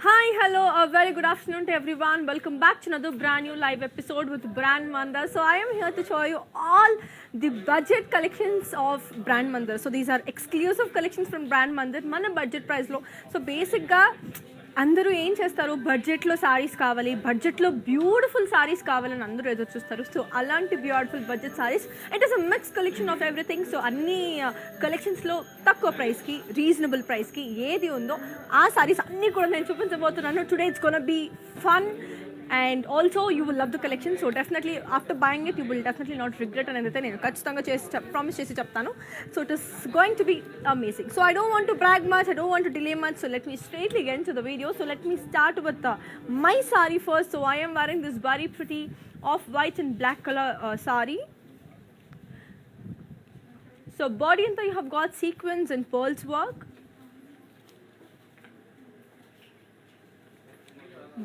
Hi, hello, a very good afternoon to everyone. Welcome back to another brand new live episode with Brand Mandar. So I am here to show you all the budget collections of Brand Mandar. So these are exclusive collections from Brand Mandar. Mana budget price lo. So basic ga అందరూ ఏం చేస్తారు, బడ్జెట్లో సారీస్ కావాలి, బడ్జెట్లో beautiful saris కావాలని అందరూ ఎదురు చూస్తారు. సో అలాంటి beautiful budget saris it is a mix collection of everything. So అన్ని కలెక్షన్స్లో తక్కువ ప్రైస్కి, రీజనబుల్ ప్రైస్కి ఏది ఉందో ఆ సారీస్ అన్నీ కూడా నేను చూపించబోతున్నాను. Today it's gonna be fun and also you will love the collection. So definitely after buying it you will definitely not regret and anything. నేను ఖచ్చితంగా ప్రామిస్ చేసి చెప్తాను. So it is going to be amazing. So I don't want to brag much, I don't want to delay much, so let me straightly get into the video. So let me start with my saree first. So I am wearing this very pretty off white and black color saree. So body anta you have got sequins and pearls work.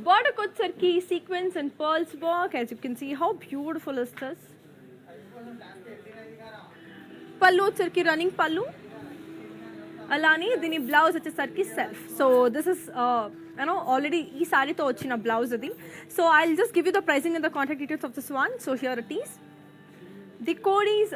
Border kotsarki sequins and pearls work. As you can see, how beautiful is this? Pallu వచ్చరికి running పల్లు, అలానే దీని blouse వచ్చేసరికి self. So this is already ఈ సారీతో వచ్చిన blouse అది. So I will just give you the pricing and the contact details of this one. So here it is. The code is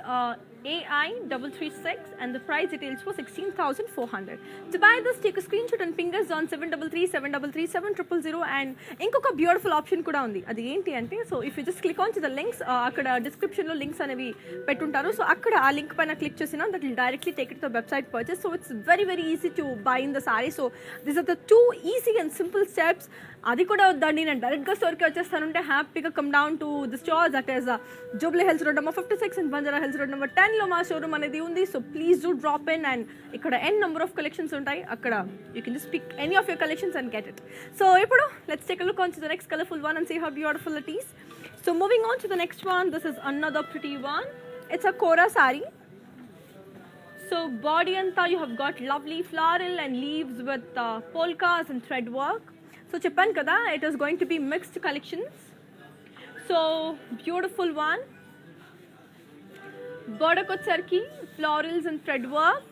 AI336 and the price details for 16,400. To buy this, take a screenshot and fingers on 733-733-7000 and ఇంకొక beautiful option కూడా ఉంది. అది ఏంటి అంటే, so if you just click on to the links, అక్కడ డిస్క్రిప్షన్లో links అనేవి పెట్టుంటారు. So అక్కడ ఆ లింక్ పైన క్లిక్ చేసినా that will directly take it to the website purchase. So it's very very easy to buy in the saree. So this are the 2 easy and simple steps. అది కూడా వద్దండి, నేను డైరెక్ట్గా స్టోర్కి వచ్చేస్తానంటే హ్యాపీగా come down to the store that is Jubilee Hills road number 56 and Banjara Hills road number 10లో మా షోరూమ్ అనేది ఉంది. So please do drop in and ఇక్కడ ఎన్ నెంబర్ ఆఫ్ కలెక్షన్స్ ఉంటాయి. అక్కడ you can just pick any of your collections and get it. So ఇప్పుడు let's take a look on to the next colourful one and see how beautiful it is. So moving on to the next one, this is another pretty one. It's a kora saree. So body anta you have got lovely floral and leaves with polkas and thread work. So చెప్పాను కదా, it is going to be mixed collections. So beautiful one. Border kotsarki florals and thread work.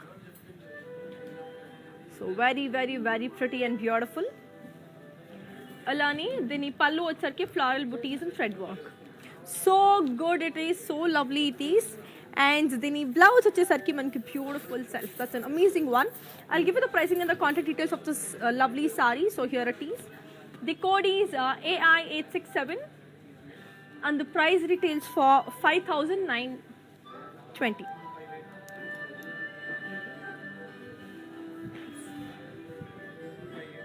So very very very pretty and beautiful. Alani dini pallu వచ్చరికి floral booties and thread work. So good it is, so lovely it is. And దీని blouse వచ్చేసరికి మనకి beautiful self. That's an amazing one. I'll give you the pricing and the contact details of this lovely sorry. So here it is. The code is AI867 and the price retails for 5,920.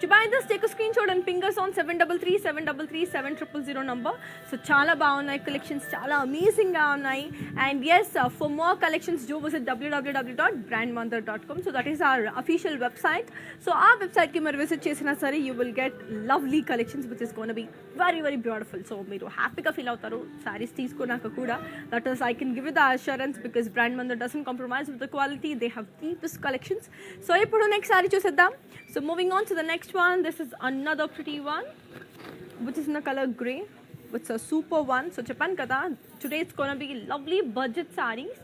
To buy this, take a screenshot and ping us on 733-733-7000 number. So చాలా బాగున్నాయి collections, చాలా అమేజింగ్గా ఉన్నాయి. And yes, for more collections do visit www.brandmandar.com. So that is our official website. So ఆ వెబ్సైట్కి మీరు visit చేసినా సరే you will get lovely collections which is gonna be very very beautiful. So మీరు హ్యాపీగా ఫీల్ అవుతారు సారీస్ తీసుకున్నాక కూడా. That is I can give you the assurance because brand Mandar doesn't compromise with the quality. They have deepest collections. So ఇప్పుడు next sorry చూసేద్దాం. So moving on to the next one, this is another pretty one which is in the color grey. It's a super one. So చెప్పాను కదా, today it's gonna be lovely budget sarees.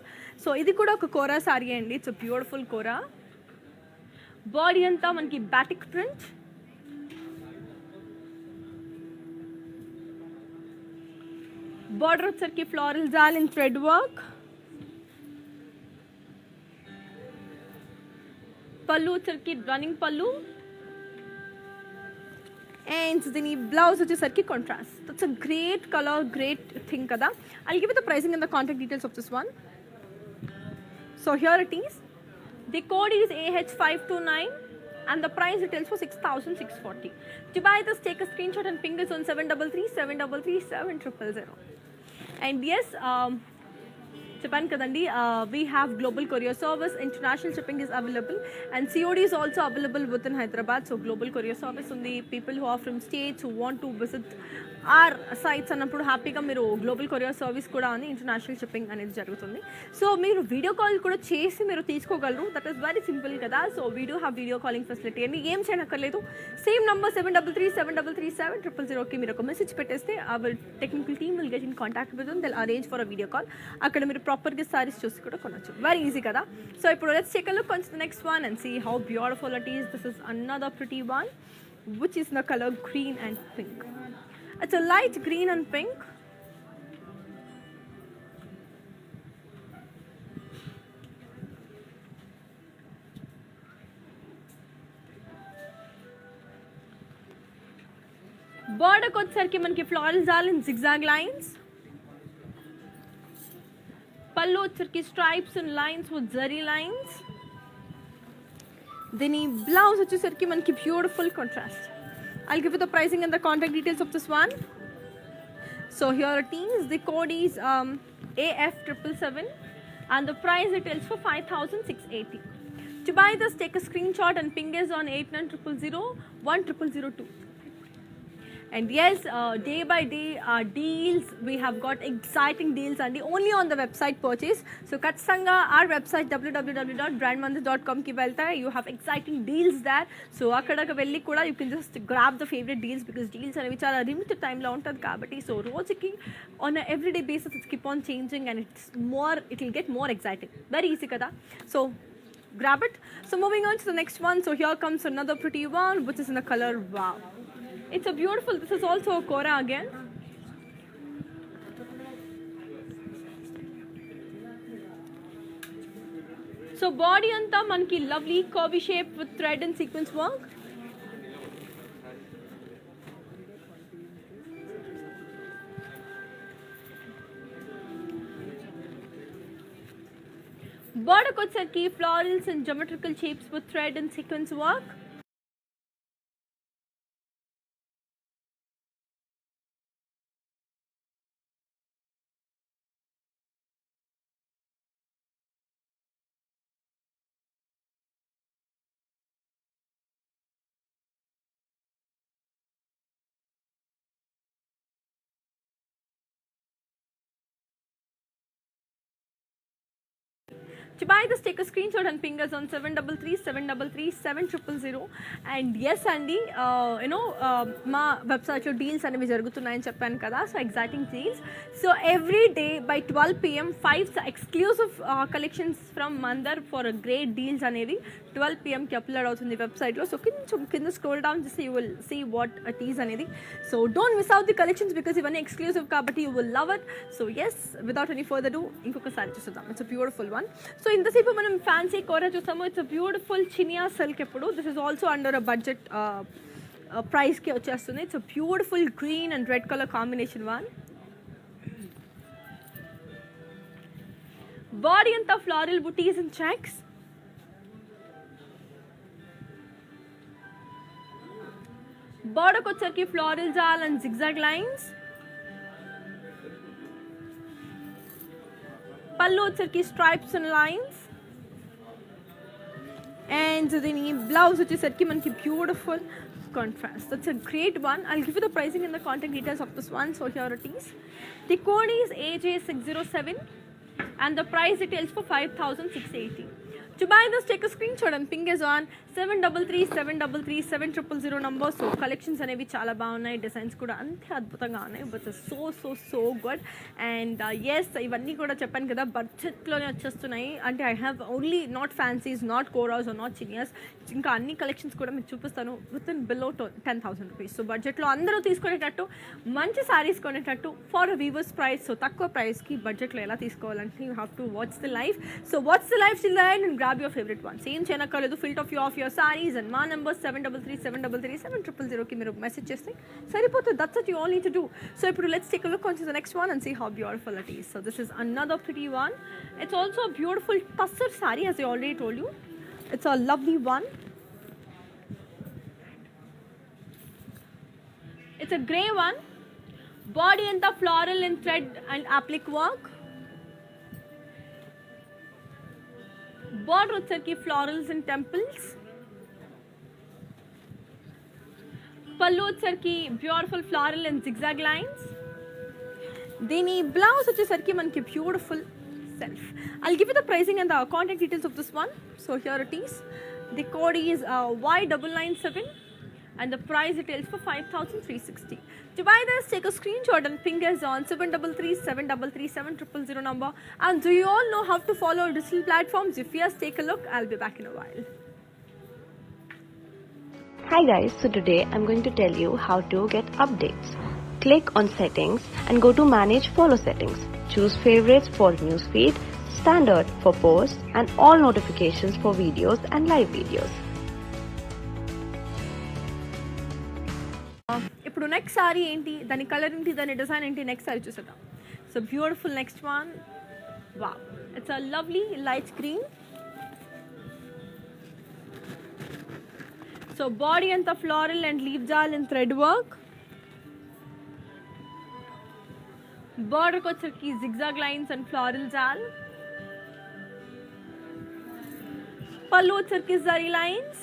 So ఇది కూడా ఒక కోరా సారీ అండి. It's a beautiful kora. Body అంతా మనకి batik print. Border వచ్చరికి floral jaal in thread work. Pallu వచ్చరికి రన్నింగ్ పల్లు. అండ్ దీని బ్లౌజ్ వచ్చేసరికి contrast. That's a great colour, great thing కదా. I'll give you the pricing and the contact details of this one. So here it is. The code is AH529 and the price retails for 6,640. To buy this, take a screenshot and ping us on 733-733-7000. And yes, చెప్పాను కదండి, we have global courier service, international shipping is available, and COD is also available within Hyderabad. So global courier service ఉంది. People who are from states who want to visit our sites అన్నప్పుడు హ్యాపీగా మీరు global courier service కూడా ఉంది, international shipping అనేది జరుగుతుంది. So మీరు video call కూడా చేసి మీరు తీసుకోగలరు. దట్ ఈస్ వెరీ సింపుల్ కదా. So we do have video calling facility అండి. ఏం చేయనక్కర్లేదు. సేమ్ నంబర్ 7337337000కి మీరు ఒక మెసేజ్ పెట్టేస్తే our technical team will get in contact with them. They'll arrange for a video call. అక్కడ మీరు ప్రాపర్గా సారీస్ చూసి కూడా కొనొచ్చు. వెరీ ఈజీ కదా. సో ఇప్పుడు let's take a look on the next one and see how beautiful it is. This is another pretty one which is in the color green and pink. It's a light green and pink. Border వచ్చేసరికి మనకి floral zal in zigzag lines. పళ్ళు వచ్చేసరికి stripes and lines with zari lines. Then blouse వచ్చేసరికి మనకి beautiful contrast. I'll give you the pricing and the contact details of this one. So here it is. The code is AF777 and the price details for 5,680. To buy this, take a screenshot and ping us on 8900010002. And yes, day by day deals, we have got exciting deals and only on the website purchase. So Katsanga, our website www.brandmandir.com ki velta, you have exciting deals there. So akkadaka velli kuda you can just grab the favorite deals because deals are which are limited time lo untadi kabatti. So rojiki on a everyday basis it keep on changing and it will get more exciting. Very easy kada. So grab it. So moving on to the next one. So here comes another pretty one which is in the color wow. It's a beautiful, this is also a Kora again. So body anta manki lovely curvy shape with thread and sequence work. Border వచ్చేసరికి florals and geometrical shapes with thread and sequence work. To buy this, take a screenshot and ping us on 7337337000. And yes Andy, మా వెబ్సైట్లో deals అనేవి జరుగుతున్నాయని చెప్పాను కదా. So exciting deals. So every day by 12 PM 5 exclusive collections from Mandar for great deals అనేది 12 PMకి upload అవుతుంది వెబ్సైట్లో. సో కొంచెం కింద స్క్రోల్ డౌన్ చేసి you will see what it is అనేది. So don't miss out the collections because ఇవన్నీ exclusive కాబట్టి you will love it. So yes without any further do ఇంకొకసారి చూద్దాం. It's a beautiful one. So ఇంతసేపు మనం fancy కోరా చూసాము. It's a beautiful chiniya silk. ఇప్పుడు this is also under a budget ప్రైస్కి వచ్చేస్తుంది. It's a beautiful green and red colour combination one. Body అంతా floral butis and checks. బార్డర్కి వచ్చరికి floral jaal and zigzag lines. Pallu వచ్చరికి స్ట్రైప్స్ అండ్ లైన్స్. అండ్ దీని blouse వచ్చేసరికి మనకి beautiful contrast. That's a great one. I'll give you the pricing and the contact details of this one. So here it is. The code is AJ607 and the price details for 5,680. To buy this, take a screenshot and ping us on 7337337000 number. So collections అనేవి చాలా బాగున్నాయి, designs కూడా అంతే అద్భుతంగా ఉన్నాయి. But so good. And yes ఇవన్నీ కూడా చెప్పాను కదా బడ్జెట్లోనే వచ్చేస్తున్నాయి. అంటే I have only not fancies, not koras or not chiniyas. ఇంకా అన్ని కలెక్షన్స్ కూడా మీకు చూపిస్తాను with in below 10,000 rupees. So బడ్జెట్లో అందరూ తీసుకునేటట్టు మంచి శారీస్ కొనేటట్టు for a weavers price. So తక్కువ ప్రైస్కి బడ్జెట్లో ఎలా తీసుకోవాలంటే you have to watch the life. So watch the life till the end and grab your favorite ones. Same చేయనక్కర్లేదు. ఫిల్ట్ ఆఫ్ your sarees and మా నెంబర్ 7337337000కి మీరు మెసేజ్ చేస్తే సరిపోతుంది. That's what you all need to do. So ఇప్పుడు let's take a look on to the next one and see how beautiful it is. So this is another pretty one. It's also a beautiful tussar saree as I already told you. It's a lovely one. It's a grey one. Body and the floral in thread and applique work. Border వచ్చరికి florals and temples. పళ్ళు వచ్చరికి beautiful floral and zigzag lines. దీని blouse వచ్చేసరికి మనకి beautiful self. I'll give you the pricing and the contact details of this one. So here it is. The code is Y997 and the price it is for 5,360. To buy this, take a screenshot and ping us on 733-733-7000 number. And do you all know how to follow digital platforms? If yes, take a look. I'll be back in a while. Hi guys, so today I'm going to tell you how to get updates. Click on settings and go to manage follow settings. Choose favorites for newsfeed, standard for posts and all notifications for videos and live videos. ఇప్పుడు next sorry ఏంటి, దాని colour ఏంటి, దాని design ఏంటి, next sorry చూసేద్దాం. So beautiful next one. Wow, it's a lovely light green. So body అంతా floral and leaf jaal and thread work. బార్డర్కి వచ్చరికి zigzag lines అండ్ ఫ్లోరల్ జాల్. పళ్ళు వచ్చరికి జరీ లైన్స్.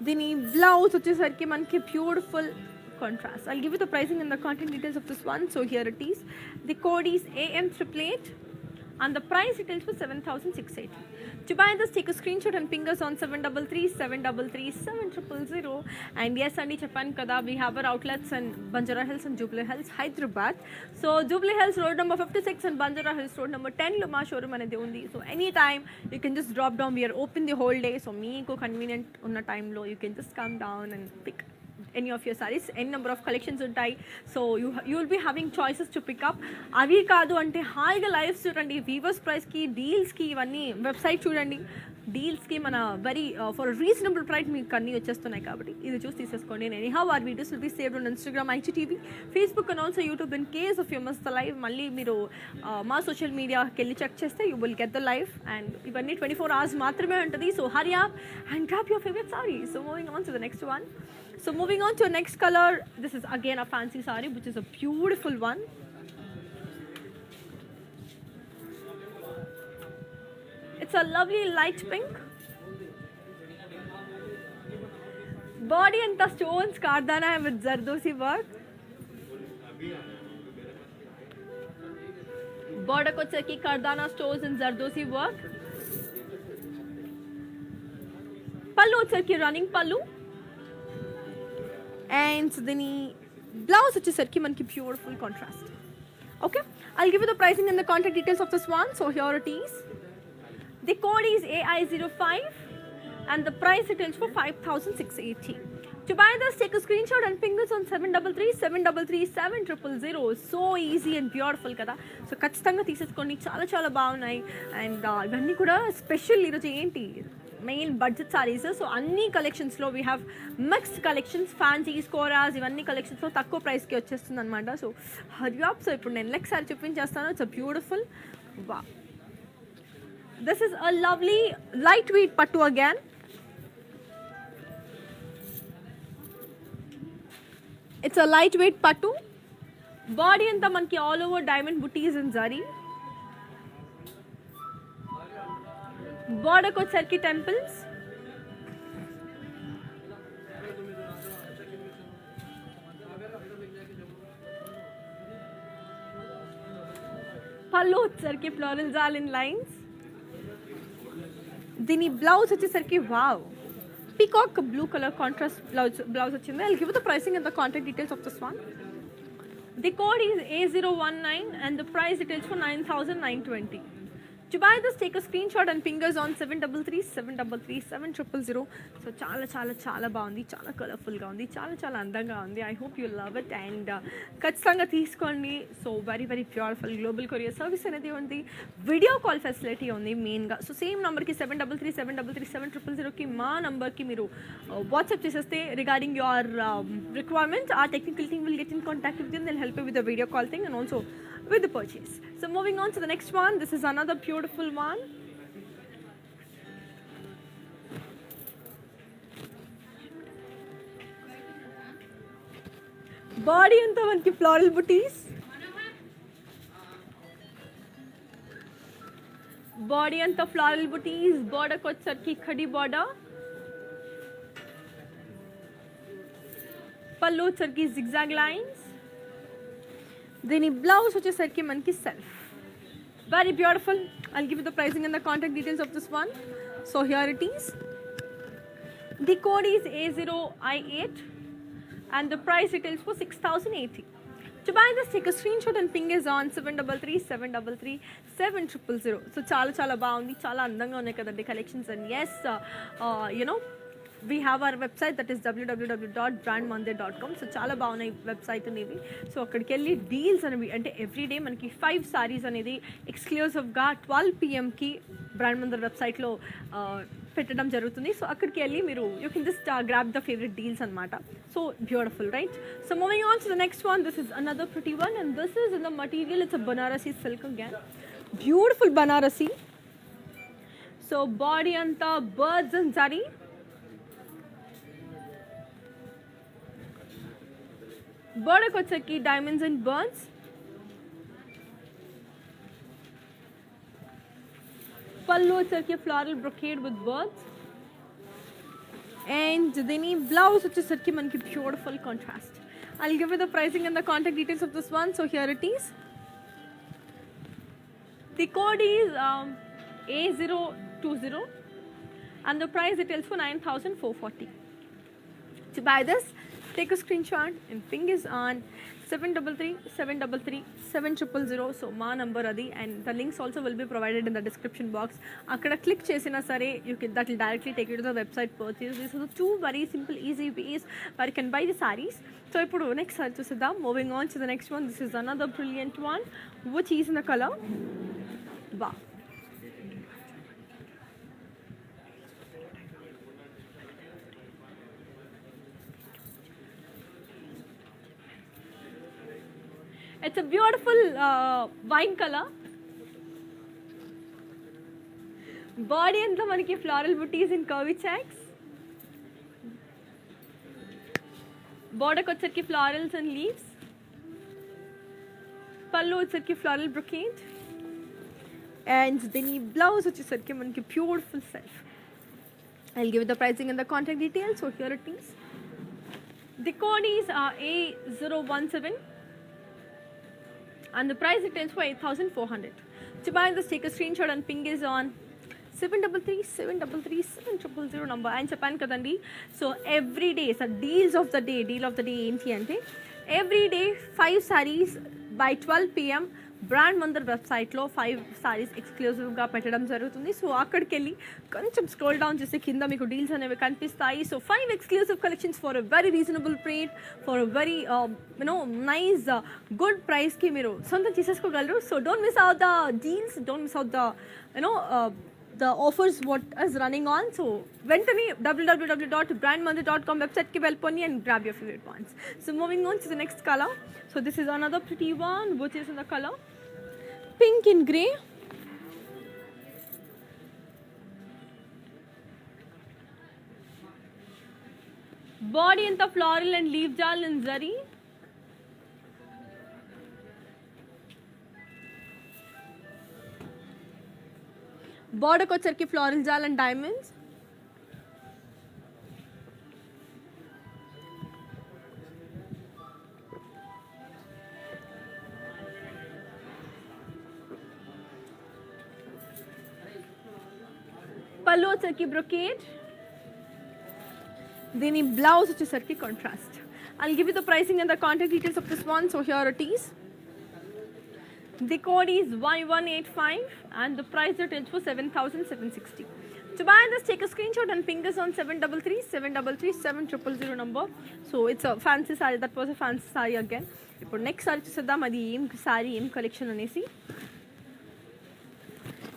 దీని బ్లౌజ్ వచ్చేసరికి మనకి beautiful contrast. I'll give you the pricing and the contact details of this one. So here it is. The code is AM888 and the price it is for 7,680. To buy this, take a screenshot and ping us on 733-733-7000. And yes, Andi Chappan kada, we have our outlets in Banjara Hills and Jubilee Hills, Hyderabad. So Jubilee Hills road number 56 and Banjara Hills road number 10 lo ma showroom anedi undi. So anytime you can just drop down. We are open the whole day. So meeku convenient unna time lo you can just come down and pick any of your sarees. Any number of collections ఉంటాయి. So you will be having choices to pick up. అవి కాదు అంటే హాయిగా lives చూడండి, weavers ప్రైస్కి, డీల్స్కి, ఇవన్నీ website చూడండి. డీల్స్కి మన వెరీ ఫర్ రీజనబుల్ ప్రైస్ మీకు అన్నీ వచ్చేస్తున్నాయి కాబట్టి ఇది చూసి తీసేసుకోండి. నేను anyhow our videos will be saved on Instagram, IGTV, Facebook and also YouTube. In case of you miss the live, మళ్ళీ మీరు మా సోషల్ మీడియాకి వెళ్ళి చెక్ చేస్తే you will get the live. And ఇవన్నీ 24 hours మాత్రమే ఉంటుంది. So hurry up and grab your favourite sari. So moving on to the next one. So moving on to next color, this is again a fancy saree which is a beautiful one. It's a lovely light pink. Body and the stones kardana with zardosi work. Border ko cheki kardana stones and zardosi work. Pallu cheki running pallu. And దీని blouse వచ్చేసరికి మనకి beautiful contrast. Okay, I'll give you the pricing and the contact details of this one. So here it is. The code is AI05 and the price it is for 5,680. To buy this, take a screenshot and ping us on 733-733-7000. So easy and beautiful కదా. So ఖచ్చితంగా తీసేసుకోండి, చాలా చాలా బాగున్నాయి. And ఇవన్నీ కూడా special ఈరోజు ఏంటి మెయిన్ బడ్జెట్ సారీస్. సో అన్ని కలెక్షన్స్లో we have mixed collections, fancies, koras, ఇవన్నీ కలెక్షన్స్లో తక్కువ ప్రైస్కి వచ్చేస్తుంది అనమాట. సో హర్యాప్. సో ఇప్పుడు నేను నెక్స్ట్ సారీ చూపించేస్తాను. It's a beautiful. వా, this is a lovely light weight pattu again. It's a light weight pattu. Body అంతా మనకి all over diamond butis and zari. border ko circuit temples. Pallu వచ్చేసరికి ఫ్లోరల్ జాల్ ఇన్ లైన్స్. దీని బ్లౌజ్ వచ్చేసరికి wow peacock blue colour contrast blouse వచ్చింది. I'll give you the pricing and the contact details of this one. The code is A019 and the price it is for 9,920. To buy this, take a screenshot and ping us on 733-733-7000. So చాలా చాలా చాలా బాగుంది, చాలా కలర్ఫుల్గా ఉంది, చాలా చాలా అందంగా ఉంది. I hope you love it and ఖచ్చితంగా తీసుకోండి. So very very beautiful. Global courier service అనేది ఉంది, వీడియో కాల్ ఫెసిలిటీ ఉంది మెయిన్గా. సో సేమ్ నెంబర్కి 733-733-7000కి మా నెంబర్కి మీరు వాట్సాప్ చేసేస్తే రిగార్డింగ్ యువర్ రిక్వైర్మెంట్, ఆ technical team will get in contact with you. They'll help you with the video call thing and also with the purchase. So moving on to the next one. This is another beautiful one. Body అంతా మనకి floral బుటీస్, body అంతా floral బుటీస్, బోర్డర్కి వచ్చేసరికి khadi border, పళ్ళు వచ్చేసరికి zigzag lines, దీని blouse వచ్చేసరికి మనకి self. Very beautiful. I'll give you the pricing and the contact details of this one. So here it is. The code is A0I8 and the price retails for 6,080. To buy this, take a screenshot and ping is on 733-733-7000. So చాలా బాగుంది, చాలా అందంగా ఉన్నాయి కదండి collections. And yes we have our website that is www.brandmandir.com. So చాలా బాగున్నాయి website అనేవి. So అక్కడికి వెళ్ళి డీల్స్ అనేవి అంటే ఎవ్రీడే మనకి 5 సారీస్ అనేది ఎక్స్క్లూజివ్గా 12 PMకి బ్రాండ్ మందిర్ వెబ్సైట్లో పెట్టడం జరుగుతుంది. సో అక్కడికి వెళ్ళి మీరు you can just grab the favourite deals అనమాట. So beautiful, right? So moving on to the next one. This is another pretty one and this is in the material. It's a Banarasi silk again. Beautiful Banarasi. So body అంతా birds and zari, బోర్డర్కి వచ్చేకి diamonds and birds, పళ్ళు వచ్చేకి floral brocade with birds, and దీని blouse వచ్చేసరికి మనకి beautiful contrast. I'll give you the pricing and the contact details of this one. So here it is. The code is A020 and the price retails for 9,440. To buy this, take a screenshot and ping is on 733-733-7000. So మా number అది, and the links also will be provided in the description box. అక్కడ click చేసినా సరే you can that will directly take you to the website purchase. This is 2 very simple easy ways were you can buy the saris. So ఇప్పుడు next sorry చూసేద్దాం. Moving on to the next one. This is another brilliant one which is in the colour వా. It's a beautiful wine color. Body అంతా మనకి floral booties in curvy checks. Borderకి వచ్చేకి florals and leaves. పళ్ళు వచ్చేకి floral brocade. And దీని blouse వచ్చేసరికి మనకి beautiful self. I'll give you the pricing and the contact details. So here it is. The code is A017. And the price retails for 8,400. To buy this, take a screenshot and ping is on 733-733-7000 number. And Japan kadandi. So every day, so deal of the day enti ante every day 5 sarees by 12 PM brand Mandar వెబ్సైట్లో 5 సారీస్ ఎక్స్క్లూజివ్గా పెట్టడం జరుగుతుంది. So అక్కడికి వెళ్ళి కొంచెం scroll down చేస్తే కింద మీకు డీల్స్ అనేవి కనిపిస్తాయి. So 5 exclusive collections for a very reasonable rate, for a very nice good ప్రైస్కి మీరు సొంతం చేసేసుకోగలరు. So don't miss out the deals, don't miss out the the offers what is running on. So వెంటనే www.brandmandir.com వెబ్సైట్కి వెళ్ళిపోయి and grab your favorite ones. So moving on to the next color. So this is another pretty one which is in the color pink and grey. Body and the floral and leaf jal and zari. Border వచ్చరికి floral jal and diamonds. పళ్ళు వచ్చరికి brocade. దీని blouse వచ్చేసరికి contrast. I'll give you the pricing and the contact details of this one. So here it is. The code is Y185 and the price retails for 7,760. To buy this, take a screenshot and ping us on 733-733-7000 number. So it's a fancy saree. That was a fancy saree again. ఇప్పుడు next sorry చూసేద్దాం అది ఏం sorry ఏం collection అనేసి.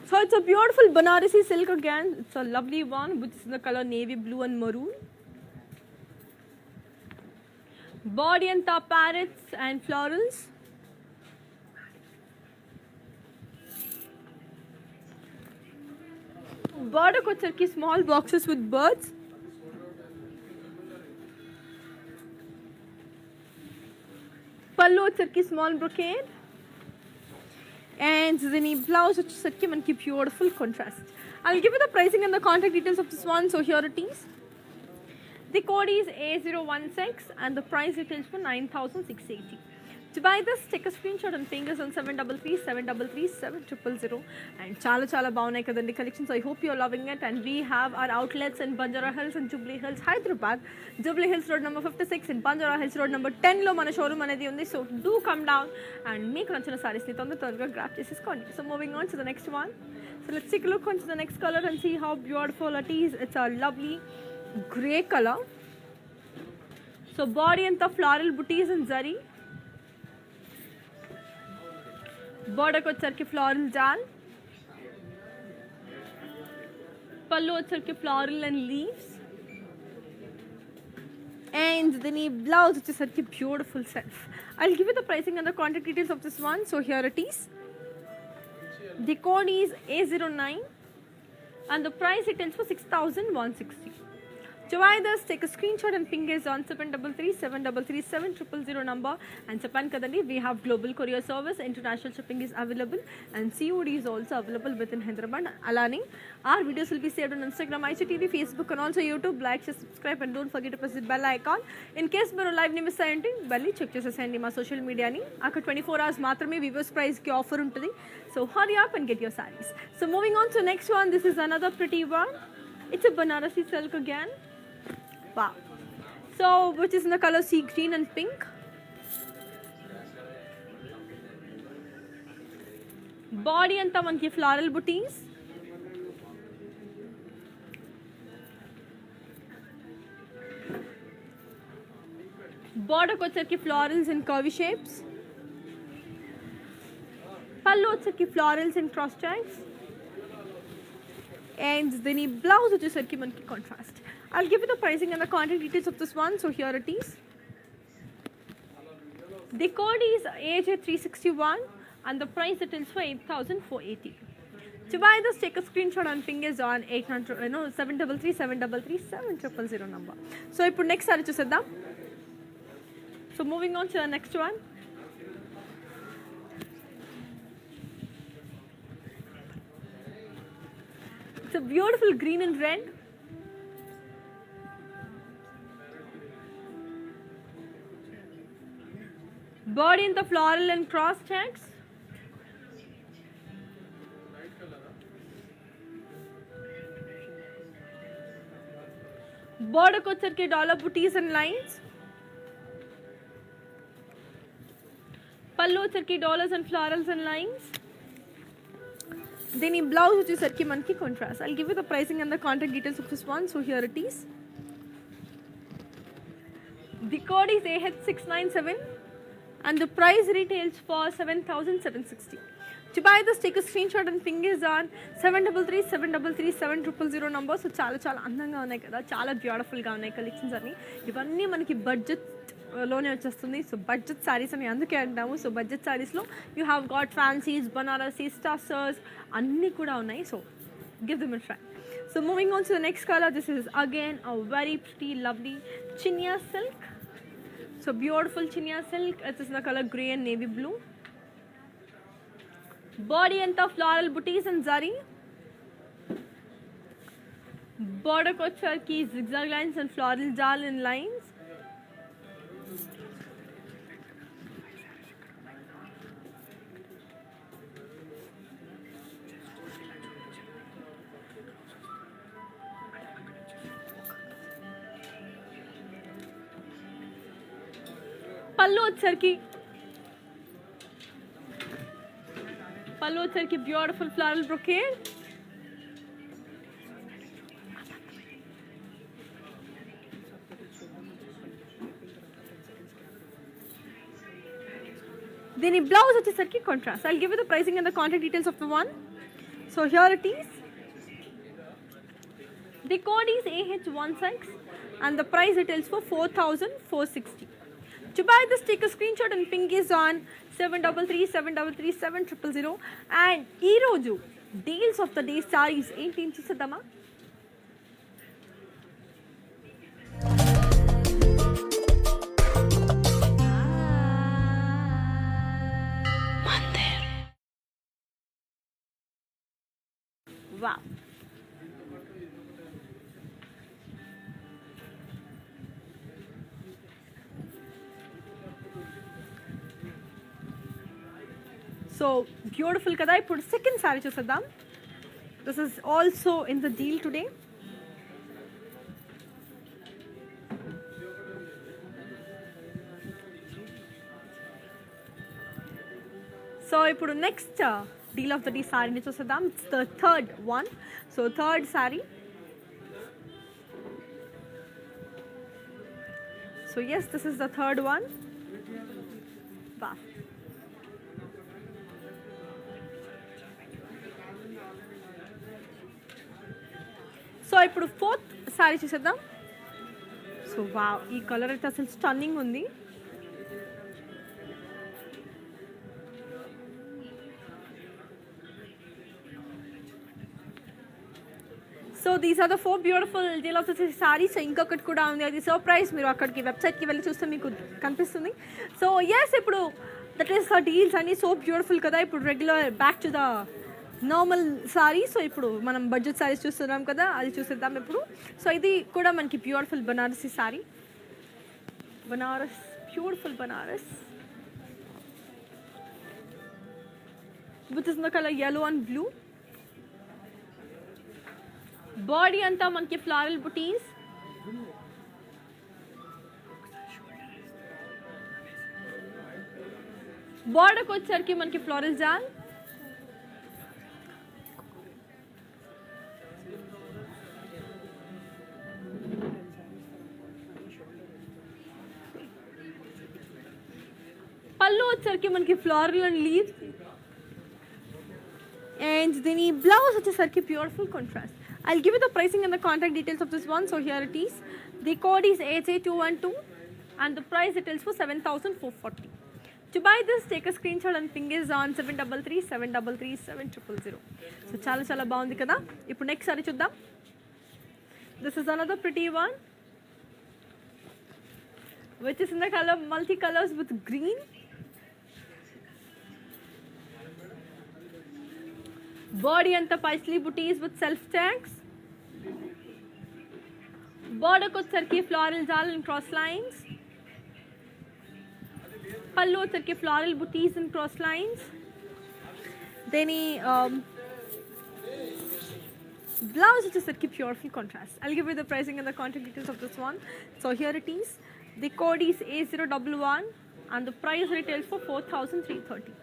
So it's a beautiful Banarasi silk again. It's a lovely one which is in the color navy blue and maroon. Body and top parrots and florals. Border వచ్చరికి small boxes with birds. పళ్ళు వచ్చరికి small brocade and దీని blouse వచ్చేసరికి మనకి beautiful contrast. I'll give you the pricing and the contact details of this one, so here it is. The code is A016 and the price retails for 9,680. To buy this, take a screenshot and ping us on 733-733-7000. And chala బాగున్నాయి కదండి collections. I hope you're loving it. And we have our outlets in Banjara Hills and Jubilee Hills, Hyderabad. Jubilee Hills Road number 56 and Banjara Hills Road number 10 లో మన showroom అనేది ఉంది. So do come down and మీకు నచ్చిన sarees ని తొందరగా grab చేసేసుకోండి. So moving on to the next one. So let's take a look onto the next color and see how beautiful it is. It's a lovely grey color. So body and the floral booties and zari. Border వచ్చరికి floral జాల్, పళ్ళు వచ్చరికి floral and leaves, and దీని blouse వచ్చేసరికి beautiful self. I'll give you the pricing and the contact details of this one. So here it is. The code is A09 and the price it is for 6,160. To buy this, take a screenshot and ping us on 733-733-7000 number. And Japan kadandi, we have global courier service. International shipping is available and COD is also available within Hyderabad. Alani, our videos will be saved on Instagram, IGTV, Facebook and also YouTube. Like, share, subscribe and don't forget to press the bell icon. In case మీరు live ని miss అయ్యండి, వెళ్ళి check చేసేసేయండి మా social మీడియాని. అక్కడ 24 hours మాత్రమే viewers price కి ఆఫర్ ఉంటుంది. So hurry up and get your sarees. So moving on to next one, this is another pretty one. It's a Banarasi silk again. Wow. So which is in the color sea green and pink. Body anta manki floral booties. Border వచ్చరికి florals in curvy shapes. పళ్ళు వచ్చరికి florals in cross checks. And దీని blouse వచ్చేసరికి మనకి contrast. I'll give you the pricing and the contact details of this one. So here it is. The code is AJ361 and the price it is for 8,480. To buy this, take a screenshot and ping us on 733-733-7000 number. So I put next saree chusedam. So moving on to the next one. It's a beautiful green and red. Body in the floral and cross checks. Border వచ్చరికి dollar booties and lines. పళ్ళు వచ్చరికి dollars and florals and lines. దీని blouse వచ్చేసరికి మనకి contrast. I'll give you the pricing and the contact details of this one. So here it is. The code is AH697 and the price retails for 7,760. To buy this, take a screenshot and ping us on 733-733-7000 number. So చాలా అందంగా ఉన్నాయి కదా, చాలా బ్యూటిఫుల్గా ఉన్నాయి collections అన్ని. ఇవన్నీ మనకి బడ్జెట్లోనే వచ్చేస్తుంది. సో బడ్జెట్ శారీస్ అని అందుకే అంటాము. సో బడ్జెట్ శారీస్లో you have got fancies, Banarasis, tussars అన్నీ కూడా ఉన్నాయి. So give them a try. So moving on to the next color, this is again a very pretty lovely chinia silk. So beautiful chinia silk. It is in the color grey and navy blue. Body and the floral booties and zari. Border వచ్చరికి zigzag lines and floral jal in lines. పళ్ళు వచ్చరికి beautiful floral brocade. దీని blouse వచ్చేసరికి contrast. I'll give you the pricing and the contact details of the one. So here it is. The code is AH16 and the price retails for 4,460. To buy this, take a screenshot and ping is on 733-733-7000. And ee roju deals of the day sarees ఏంటి చూసేద్దామా? Wow. So beautiful కదా. ఇప్పుడు second sari చూసేద్దాం. This is also in the deal today. So ఇప్పుడు next deal of the day సారీని చూసేద్దాం. It's the third one. So third sari. So yes, this is the third one. Wow. So ఇప్పుడు fourth sari చూసేద్దాం. So wow, ఈ colour అయితే అసలు stunning ఉంది. So these are the 4 beautiful deal of the saris. ఇంకొకటి కూడా ఉంది, అది సర్ప్రైజ్. మీరు అక్కడికి వెబ్సైట్కి వెళ్ళి చూస్తే మీకు కనిపిస్తుంది. సో ఎస్, ఇప్పుడు దట్ ఈస్ ద డీల్స్ అన్ని సో బ్యూటిఫుల్ కదా. ఇప్పుడు regular back to the normal sorry. So ఇప్పుడు మనం బడ్జెట్ సారీస్ చూస్తున్నాం కదా, అది చూసేద్దాం ఇప్పుడు. సో ఇది కూడా మనకి beautiful Banarasi sorry. Banaras, beautiful Banaras with is the colour yellow and blue. Body అంతా మనకి ఫ్లారల్ బుటీస్. బార్డర్కి వచ్చేసరికి మనకి ఫ్లోరల్ జాల్. పళ్ళు వచ్చేసరికి మనకి ఫ్లోరల్ అండ్ లీవ్స్. అండ్ దీని బ్లౌజ్ వచ్చేసరికి beautiful contrast. I'll give you the pricing and the contact details of this one. So here it is. The code is AJ212 and the price it is for 7,440. To buy this, take a screenshot and ping is on 733 733 7000. So chala chala baagundi kada. Ipudu next saree chuddam. This is another pretty one, which is in the color multi colors with green. Body anta paisley booties with self tags. Border ko sarki floral jal and cross lines. Pallu sarki floral booties and cross lines. Then blouse is sarki beautiful contrast. I'll give you the pricing and the contact details of this one. So here it is. The code is A011 and the price retails for 4,330.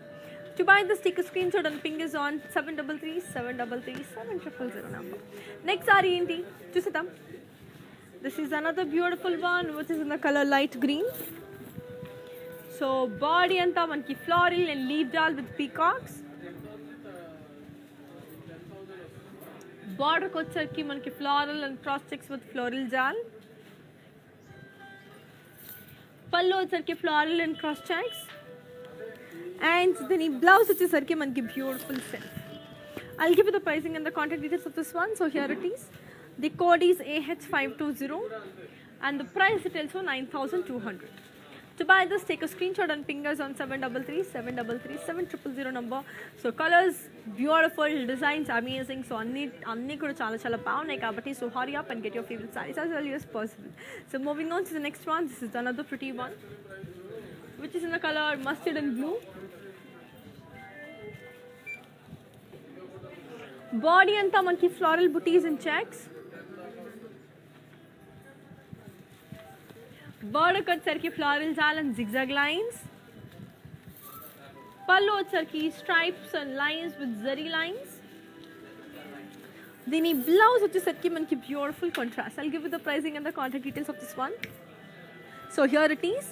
To buy this, take a screenshot and ping is on 733 733 7000 number. Next saree enti chusedam. This is another beautiful one, which is in the color light green. So body anta manki floral and leaf jal with peacocks. Border ko vachesarki manki floral and cross checks with floral jal. Pallu vachesarki floral and cross checks. And then the blouse వచ్చేసరికి మనకి beautiful self. I'll give you the pricing and the contact details of this one. So here it is. The code is AH520 and the price retails for 9,200. To buy this, take a screenshot and ping us on 733 733 7000 number. So colors beautiful, designs amazing. So anni kuda chala chala baagunayi kabatti, so hurry up and get your favorite sarees as early as possible. So moving on to the next one. This is another pretty one, which is in the color mustard and blue. Body anta manki floral booties and checks. Border cut sarki floral jal and zigzag lines. Pallu sarki stripes and lines with zari lines. Dini blouse వచ్చేసరికి మనకి beautiful contrast. I'll give you the pricing and the contact details of this one. So here it is.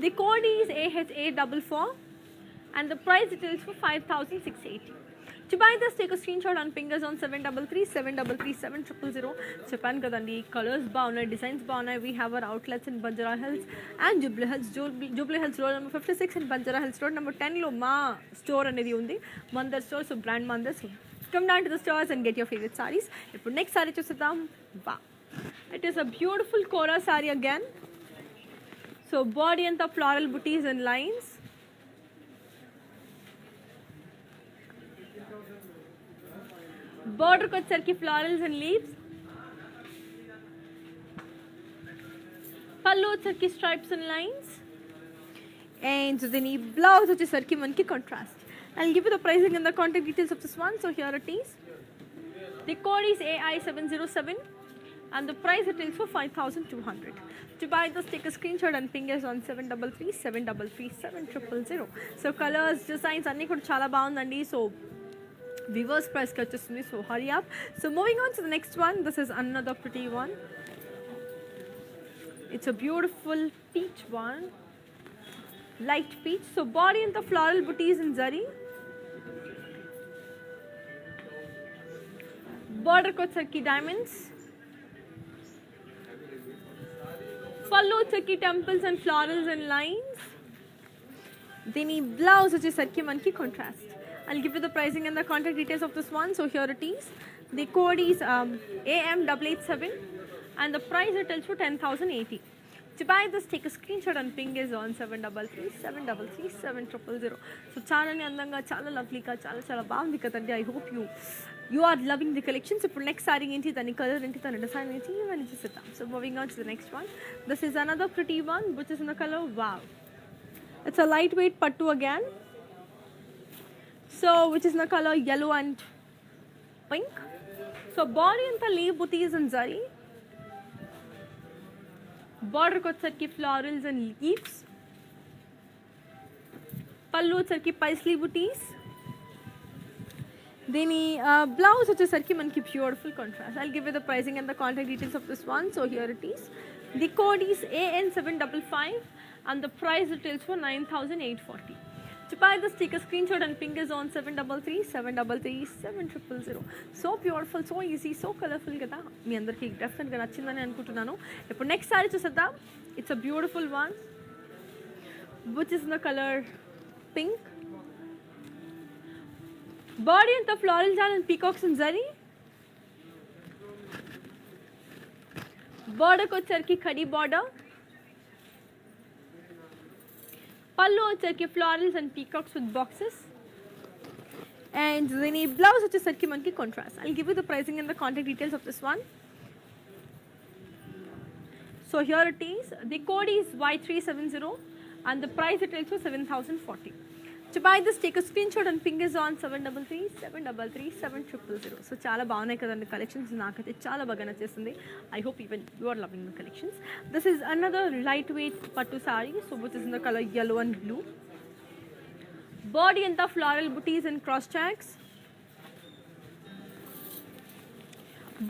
The code is AH844 and the price details for 5,680. To buy this, take a screenshot and ping us on 733 733 7000. Japan kadandi, colors bagunayi, designs bagunayi. We have our outlets in Banjara Hills and Jubilee Hills. Jubilee Hills road number 56 and Banjara Hills road number 10 lo ma store anedi undi, Mandar store. So brand Mandar. So come down to the stores and get your favorite sarees. Ippudu next saree chusedam. Wow, it is a beautiful Kora saree again. So body anta floral booties and lines. Border కి వచ్చేసరికి florals and leaves, పళ్ళు వచ్చేసరికి stripes and lines, and దీని blouse వచ్చేసరికి మనకి contrast. I'll give you the pricing and the contact details of this one. So here it is. The code is AI707 and the price it is for 5,200. To buy this, take a screenshot and ping us on 733-733-7000. So colors, designs అన్నీ కూడా చాలా బాగుందండి. So viewers price కి వచ్చేస్తుంది. So hurry up. So moving on to the next one. This is another pretty one. It's a beautiful peach one. Light peach. So body and the floral booties in zari. Border kotsaki diamonds. Pallu chaki temples and florals and lines. Dini blouse వచ్చేసరికి మనకి contrast. I'll give you the pricing and the contact details of this one. So here it is. The code is AM887 and the price it tells for 10,080. To buy this, take a screenshot and ping is on 733-733-7000. So చాలా అందంగా, చాలా లవ్లీగా, చాలా చాలా బాగుంది కదండి. I hope you are loving the collections. ఇప్పుడు next sorry ఏంటి, దాని కలర్ ఏంటి, దాని డిజైన్ ఏంటి, ఇవన్నీ చూసేద్దాం. So moving on to the next one. This is another pretty one which is in the colour wow. It's a light weight pattu again. So which is in the colour yellow and pink. So body అంతా leaf butis and zari. Border వచ్చేసరికి florals and leaves, పళ్ళు వచ్చేసరికి Paisley బుటీస్. దీని blouse వచ్చేసరికి మనకి beautiful contrast. I'll give you the pricing and the contact details of this one. So here it is. The code is AN755 and the price retails for 9,840. To buy this, take a screenshot and ping us on 733-733-7000. So beautiful, so easy, so colorful కదా. మీ అందరికీ డెఫినెట్గా నచ్చిందని అనుకుంటున్నాను. ఇప్పుడు next sorry చూసేద్దాం. It's a beautiful one which is the colour pink. Body అంతా floral jaal and peacocks and zari. బార్డర్కి వచ్చేసరికి ఖడీ బార్డర్. పళ్ళు వచ్చేసరికి florals and peacocks with boxes. And దీని బ్లౌజ్ వచ్చేసరికి మనకి contrast. I'll give you the pricing and the contact details of this one. So here it is. The code is Y370 and the price it is for 7,040. To buy this, take a screenshot and ping us on 733-733-7000. So చాలా బాగున్నాయి కదండి collections. నాకైతే చాలా బాగా నచ్చేస్తుంది. I hope even you are loving the collections. This is another light wait pattu sari. So which is in the colour yellow and blue. Body అంతా floral butis and cross tags.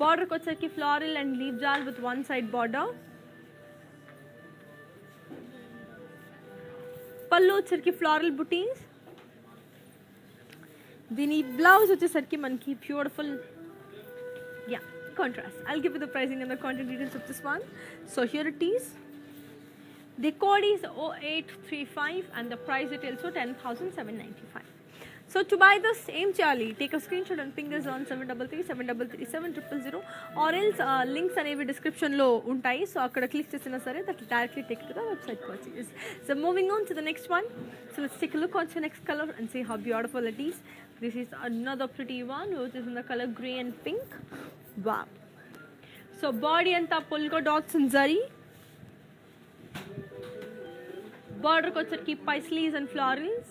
బార్డర్కి వచ్చేసరికి floral and leaf jaal with one side border. పళ్ళు వచ్చేసరికి floral butis. దీని blouse వచ్చేసరికి మనకి beautiful contrast. I'll give you the pricing and the contact details of this one. So here it is. The code is 0835 and the price details for 10,795. So to buy this, ఏం చేయాలి, take a screenshot and ping us on 733-733-7000 or else links అనేవి డిస్క్రిప్షన్లో ఉంటాయి. So అక్కడ click చేసినా సరే that will directly take you to the website purchase. So moving on to the next one. So let's take a look on the next color and see how beautiful it is. This is another pretty one which is in the color grey and pink. Wow. So body అంతా polka dots and zari. Border వచ్చేసరికి paisleys and florals.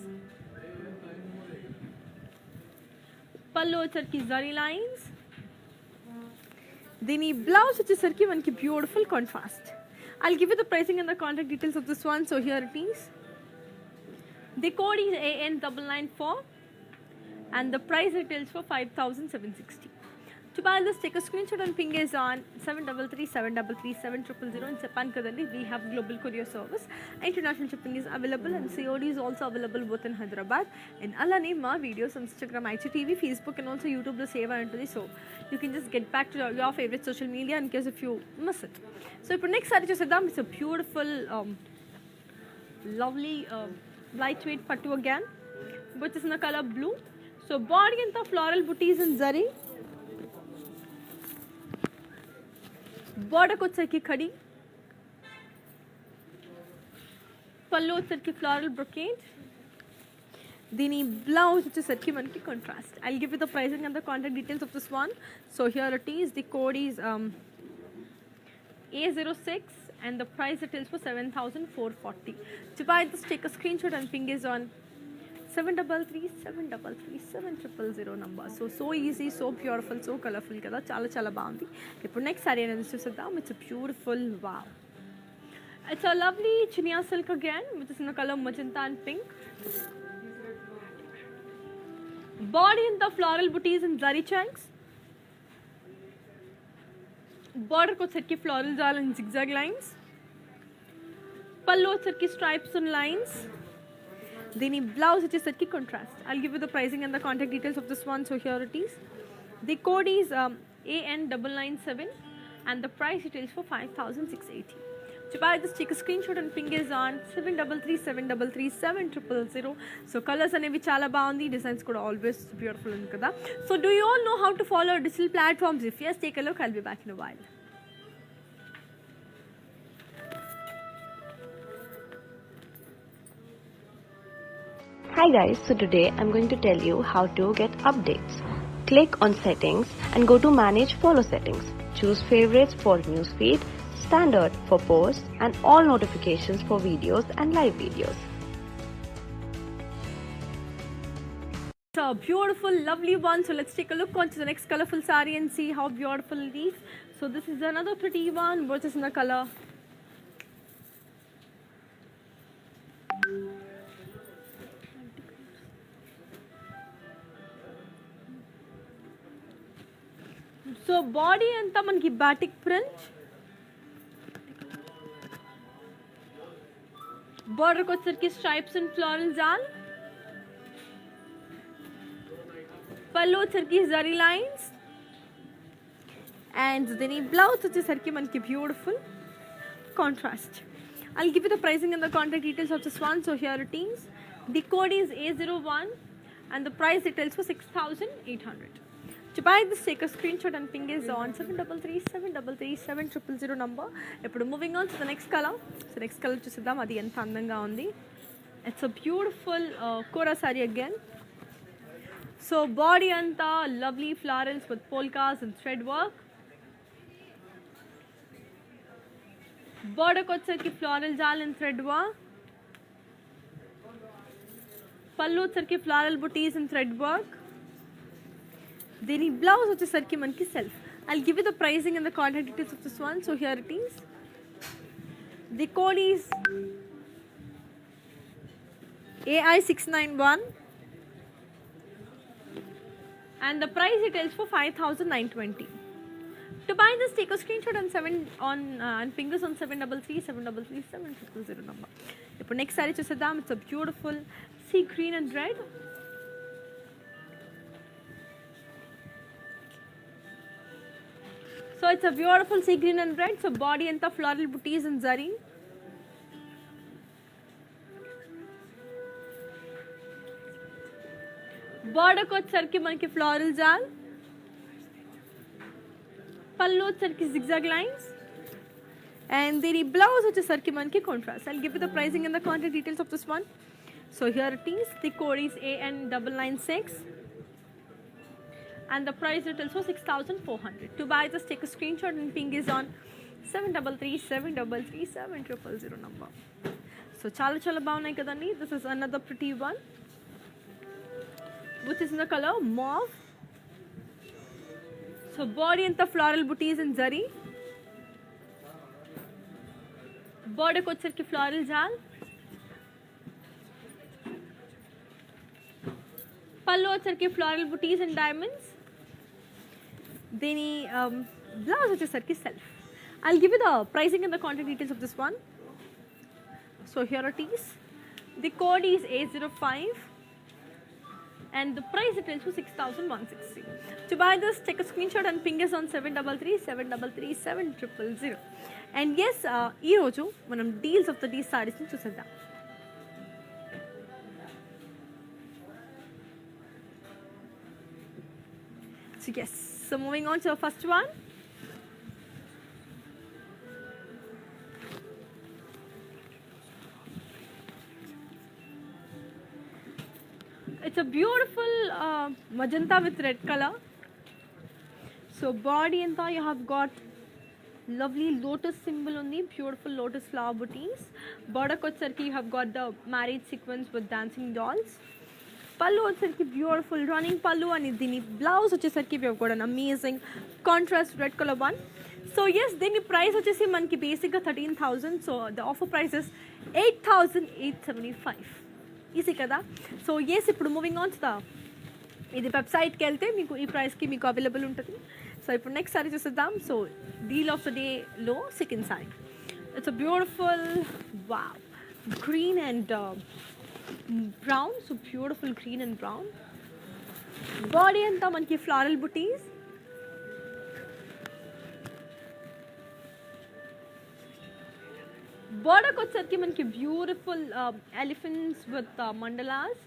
పళ్ళు వచ్చేసరికి zari lines. దీని blouse వచ్చేసరికి మనకి beautiful contrast. I'll give you the pricing and the contact details of this one. So here it is. The code is AN994 and the price retails for 5,760. To buy this, take a screenshot and ping us on 733-733-7000 in Japan kadandi. We have global courier service. International shipping is available and COD is also available both in Hyderabad. And alane ma videos on Instagram, IGTV, Facebook and also YouTube lo save ayyuntadi. So you can just get back to your favorite social media in case if you miss it. So ipudu next saree chusedam. It's a beautiful lovely lightweight pattu again which is in the color blue. So body anta floral booties and zari. Border को వచ్చేసరికి ఖడి. పళ్ళు వచ్చేసరికి floral brocade. దీని blouse వచ్చేసరికి మనకి contrast. I give you the pricing and the contact details of this one. So here it is, the code is A06 and the price it is for 7,440. To buy this, take a screenshot and ping is on 733-733-7000 number. So easy, so beautiful, so colorful kada, chala chala baagundi. Ippudu next saree anedi chuseddam. It's a beautiful, wow. It's a lovely chinia silk again, which is in the color magenta and pink. Body in the floral booties and zari checks. Border ko set ki floral jal and zigzag lines. Pallu set ki stripes and lines. Dini blouse which is set ki contrast. I'll give you the pricing and the contact details of this one. So here it is. The code is AN997 and the price it is for 5,680. To buy this, take a screenshot and ping is on 733-733-7000. So colors అనేవి చాలా బాగుంది, designs కూడా always beautiful ఉంది కదా. So do you all know how to follow digital platforms? If yes, take a look. I'll be back in a while. Hi guys, so today I'm going to tell you how to get updates. Click on settings and go to manage follow settings. Choose favorites for newsfeed, standard for posts and all notifications for videos and live videos. It's a beautiful, lovely one. So let's take a look onto the next colorful saree and see how beautiful it is. So this is another pretty one, which is in the color so body anta manki batik print, border ko వచ్చరికి stripes and floral jal, pallu వచ్చరికి zari lines and then blouse వచ్చేసరికి మనకి beautiful contrast. I'll give you the pricing and the contact details of this one. So here it is. The code is A01 and the price it tells for 6,800. To buy this, take a screenshot and ping is on 733-733-7000 number. Now moving on to the next color. So next color చూసిద్దాం, అది ఎంత అందంగా ఉంది. It's a beautiful kora saree again. So body anta lovely florals with polkas and thread work. Border వచ్చరికి floral jal and thread work. Pallu వచ్చరికి floral booties and thread work. Then blouse వచ్చేసరికి మనకి self. I'll give you the pricing and the contact details of this one. So here it is. The code is AI691 and the price it is for 5,920. To buy this, take a screenshot and fingers on 733-733-7000 number. Now next saree చూసేద్దాం. It's a beautiful sea green and red. So it's a beautiful sea green and red. So body anta floral booties and zari. Border ko వచ్చరికి మనకి floral jal. Pallu వచ్చరికి zigzag lines. And the blouse వచ్చేసరికి మనకి contrast. I'll give you the pricing and the contact details of this one. So here it is. The code is AN996. And the price it is for 6,400. To buy this, take a screenshot and ping is on 733-733-7000 number. So chala chala బాగున్నాయి కదండి. This is another pretty one, which is in the color mauve. So body anta floral booties and zari. Border ko వచ్చరికి floral jal. Pallu వచ్చరికి floral booties and diamonds. Then blouse వచ్చేసరికి self. I'll give you the pricing and the contact details of this one. So here it is. The code is A05 and the price it is for 6,160. To buy this, take a screenshot and ping us on 733-733-7000. And yes, ఈ రోజు మనం deals of the day sarees ని చూసేద్దాం. So yes, so moving on to the first one. It's a beautiful magenta with red color. So body anta you have got lovely lotus symbol on the beautiful lotus flower booties. Border వచ్చేసరికి you have got the marriage sequence with dancing dolls. పళ్ళు వచ్చేసరికి beautiful running పళ్ళు అని దీని blouse వచ్చేసరికి we have got an amazing contrast red color one. So yes, దీని price వచ్చేసి మనకి బేసిక్గా 13,000. So the offer price is 8,875. Easy కదా. సో ఎస్ ఇప్పుడు మూవింగ్ ఆన్ టు ద ఇది వెబ్సైట్కి వెళ్తే మీకు ఈ ప్రైస్కి మీకు అవైలబుల్ ఉంటుంది. సో ఇప్పుడు నెక్స్ట్ సారీ చూసేద్దాం. సో డీల్ ఆఫ్ ద డేలో second sorry. It's a beautiful wow green and brown. So beautiful green and brown. Body అంతా మనకి ఫ్లారల్ బుటీస్. బోర్డర్కి వచ్చేసరికి మనకి beautiful elephants with మండలాస్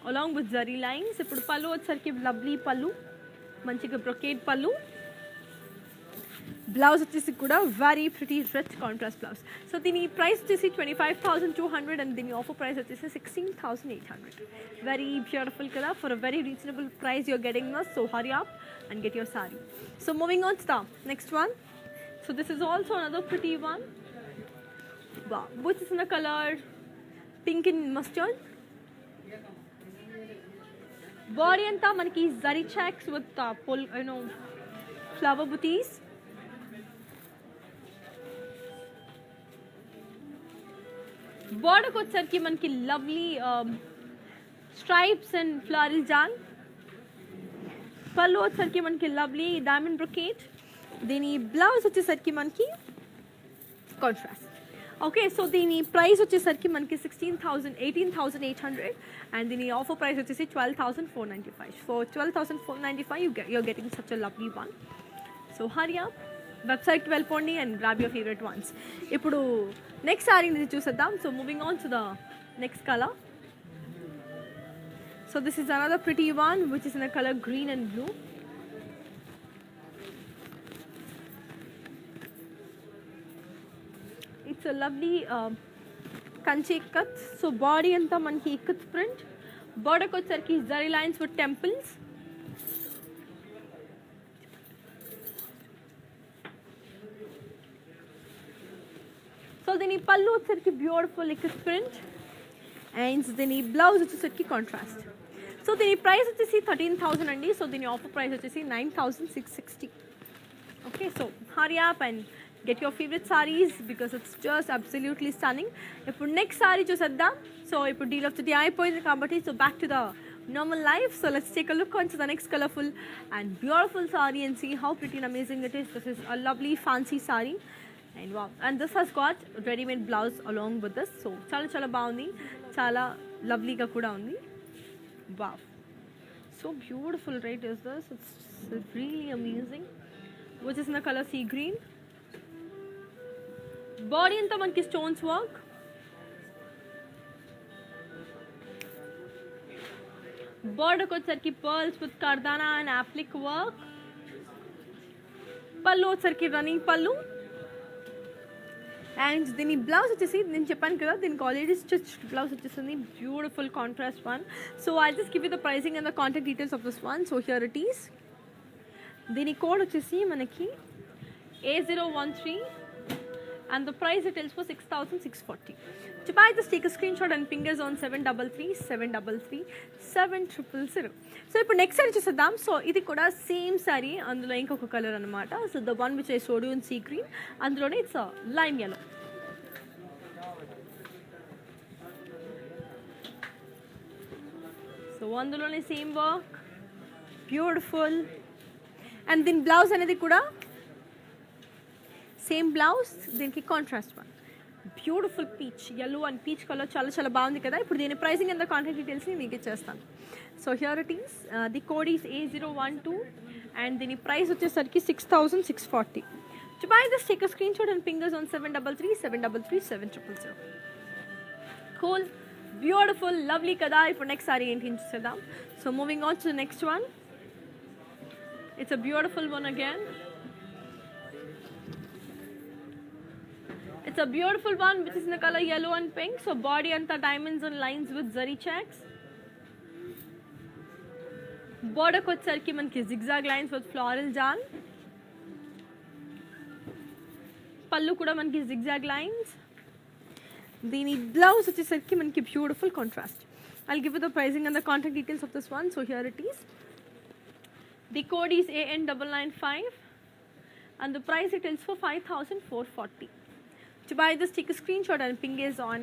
along with zari lines. ఇప్పుడు పళ్ళు వచ్చేసరికి లవ్లీ పళ్ళు, మంచిగా బ్రొకేట్ పళ్ళు. బ్లౌజ్ వచ్చేసి కూడా very pretty rich contrast blouse. So దీని ప్రైస్ వచ్చేసి 25,200 అండ్ దీని ఆఫర్ ప్రైస్ వచ్చేసి 16,800. వెరీ బ్యూటిఫుల్ కదా. For a very reasonable price you're getting us. So hurry up and get your saree. So moving on to the next one. So this is also another pretty one. Wow, which is in the color pink and mustard. Body anta manaki zari checks with flower booties. Border వచ్చేసరికి మనకి lovely stripes and floral jal. పళ్ళు వచ్చేసరికి మనకి lovely diamond brocade. దీని blouse వచ్చేసరికి మనకి contrast. Okay, so దీని price వచ్చేసరికి మనకి 18,800 అండ్ దీని ఆఫర్ ప్రైస్ వచ్చేసి 12,495. So 12,495 you're getting such a lovely one. So hurry up, వెబ్సైట్కి వెళ్ళిపోండి and grab your favourite once. ఇప్పుడు నెక్స్ట్ సారీని చూసేద్దాం. So moving on to the next colour. So this is another pretty one which is in the colour green and blue. It's a lovely kanchi ikat. So body anta manki ikat print. Border ko వచ్చేసరికి zari lines with temples. So దీని పళ్ళు వచ్చేసరికి beautiful ikat print and దీని blouse వచ్చేసరికి contrast. So దీని price వచ్చేసి 13,000 అండి. So దీని ఆఫర్ ప్రైస్ వచ్చేసి 9,660. Okay, so hurry up and get your favorite sarees because it's just absolutely stunning. ఇప్పుడు నెక్స్ట్ సారీ చూసేద్దాం. సో ఇప్పుడు డీల్ ఆఫ్ ద డే అయిపోయింది కాబట్టి so back to the normal life. So let's take a look onto the next colorful and beautiful saree and see how pretty and amazing it is. This is a lovely fancy saree and wow, and this has got ready-made blouse along with this. So చాలా బాగుంది, చాలా లవ్లీగా కూడా ఉంది. Wow, so beautiful, right? Is this? It's really amazing. Which is in the color sea green. Body anta manki stones work. Border వచ్చేసరికి pearls with kardana and applique work. పళ్ళు వచ్చేసరికి running పళ్ళు and దీని బ్లౌజ్ వచ్చేసి నేను చెప్పాను కదా దీనికి ఆల్రెడీ స్టిచ్ బ్లౌజ్ వచ్చేసింది. Beautiful contrast one. So I just give you the pricing and the contact details of this one. So here it is. దీని కోడ్ వచ్చేసి మనకి A013 and the price it tells for 6,640. To buy this, take a screenshot and ping us on 733-733-7000. So ఇప్పుడు next sorry చూసేద్దాం. So ఇది కూడా same sorry, అందులో ఇంకొక colour అనమాట. So the one which I showed you in sea green, అందులోనే it's lime yellow. So అందులోనే same work, beautiful. And దీని బ్లౌజ్ అనేది కూడా సేమ్ బ్లౌజ్, దీనికి contrast one. Beautiful peach yellow and peach colour చాలా బాగుంది కదా. ఇప్పుడు దీని ప్రైసింగ్ అండ్ కాంటాక్ట్ డీటెయిల్స్ని మీకు ఇచ్చేస్తాను. So here it is. The code is A012 and దీని ప్రైస్ వచ్చేసరికి 6,640. To buy this, take a screenshot and ping us on 733-733-7000. Cool, beautiful, lovely kada. ఇప్పుడు నెక్స్ట్ సారీ ఏంటి చూసేద్దాం. So moving on to the next one. It's a beautiful one again. It's a beautiful one which is in the color yellow and pink. So body anta diamonds and lines with zari checks. బార్డర్కి వచ్చేసరికి మనకి zigzag lines with floral జాన్. పళ్ళు కూడా మనకి zigzag lines. దీని blouse వచ్చేసరికి మనకి beautiful contrast. I'll give you the pricing and the contact details of this one. So here it is. The code is AN995 and the price it is for 5,440. To buy this, take a screenshot and ping is on